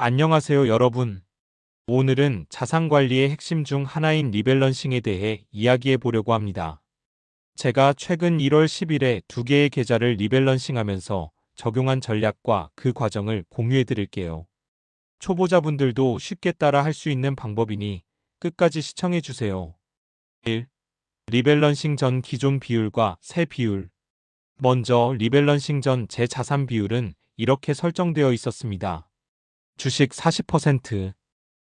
안녕하세요, 여러분. 오늘은 자산관리의 핵심 중 하나인 리밸런싱에 대해 이야기해 보려고 합니다. 제가 최근 1월 10일에 두 개의 계좌를 리밸런싱하면서 적용한 전략과 그 과정을 공유해 드릴게요. 초보자분들도 쉽게 따라 할 수 있는 방법이니 끝까지 시청해 주세요. 1. 리밸런싱 전 기존 비율과 새 비율. 먼저 리밸런싱 전 제 자산 비율은 이렇게 설정되어 있었습니다. 주식 40%,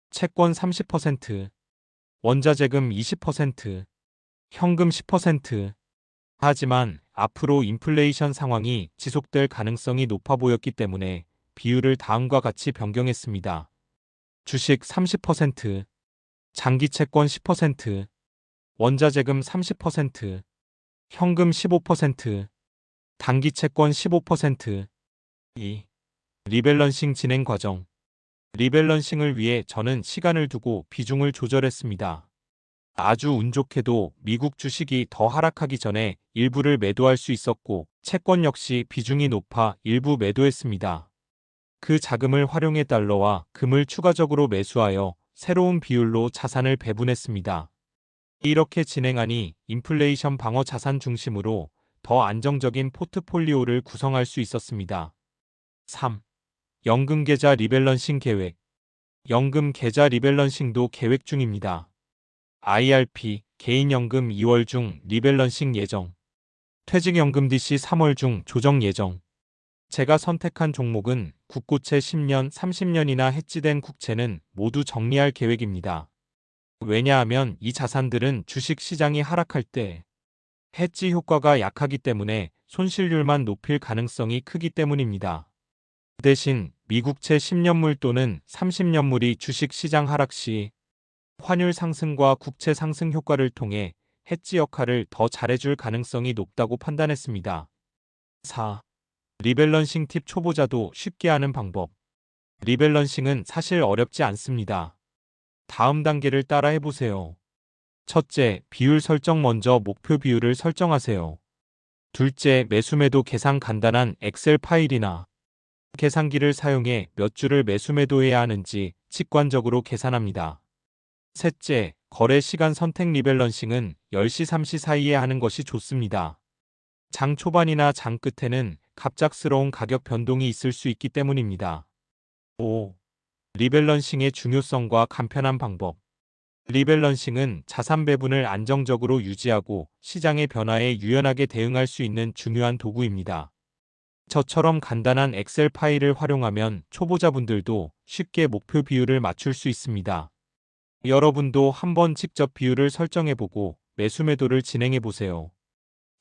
채권 30%, 원자재금 20%, 현금 10%. 하지만 앞으로 인플레이션 상황이 지속될 가능성이 높아 보였기 때문에 비율을 다음과 같이 변경했습니다. 주식 30%, 장기 채권 10%, 원자재금 30%, 현금 15%, 단기 채권 15%. 2. 리밸런싱 진행 과정. 리밸런싱을 위해 저는 시간을 두고 비중을 조절했습니다. 아주 운 좋게도 미국 주식이 더 하락하기 전에 일부를 매도할 수 있었고, 채권 역시 비중이 높아 일부 매도했습니다. 그 자금을 활용해 달러와 금을 추가적으로 매수하여 새로운 비율로 자산을 배분했습니다. 이렇게 진행하니 인플레이션 방어 자산 중심으로 더 안정적인 포트폴리오를 구성할 수 있었습니다. 3. 연금 계좌 리밸런싱 계획. 연금 계좌 리밸런싱도 계획 중입니다. IRP, 개인연금 2월 중 리밸런싱 예정. 퇴직연금 DC 3월 중 조정 예정. 제가 선택한 종목은 국고채 10년, 30년이나 해지된 국채는 모두 정리할 계획입니다. 왜냐하면 이 자산들은 주식 시장이 하락할 때 해지 효과가 약하기 때문에 손실률만 높일 가능성이 크기 때문입니다. 대신 미국채 10년물 또는 30년물이 주식 시장 하락 시 환율 상승과 국채 상승 효과를 통해 해지 역할을 더 잘해줄 가능성이 높다고 판단했습니다. 4. 리밸런싱 팁. 초보자도 쉽게 하는 방법. 리밸런싱은 사실 어렵지 않습니다. 다음 단계를 따라 해보세요. 첫째, 비율 설정. 먼저 목표 비율을 설정하세요. 둘째, 매수매도 계산. 간단한 엑셀 파일이나 계산기를 사용해 몇 주를 매수매도해야 하는지 직관적으로 계산합니다. 셋째, 거래 시간 선택. 리밸런싱은 10시 3시 사이에 하는 것이 좋습니다. 장 초반이나 장 끝에는 갑작스러운 가격 변동이 있을 수 있기 때문입니다. 5. 리밸런싱의 중요성과 간편한 방법. 리밸런싱은 자산 배분을 안정적으로 유지하고 시장의 변화에 유연하게 대응할 수 있는 중요한 도구입니다. 저처럼 간단한 엑셀 파일을 활용하면 초보자분들도 쉽게 목표 비율을 맞출 수 있습니다. 여러분도 한번 직접 비율을 설정해보고 매수매도를 진행해보세요.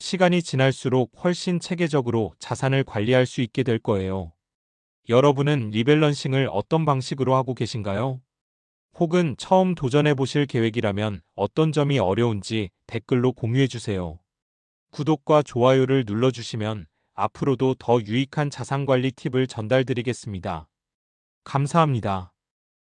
시간이 지날수록 훨씬 체계적으로 자산을 관리할 수 있게 될 거예요. 여러분은 리밸런싱을 어떤 방식으로 하고 계신가요? 혹은 처음 도전해보실 계획이라면 어떤 점이 어려운지 댓글로 공유해주세요. 구독과 좋아요를 눌러주시면 앞으로도 더 유익한 자산관리 팁을 전달드리겠습니다. 감사합니다.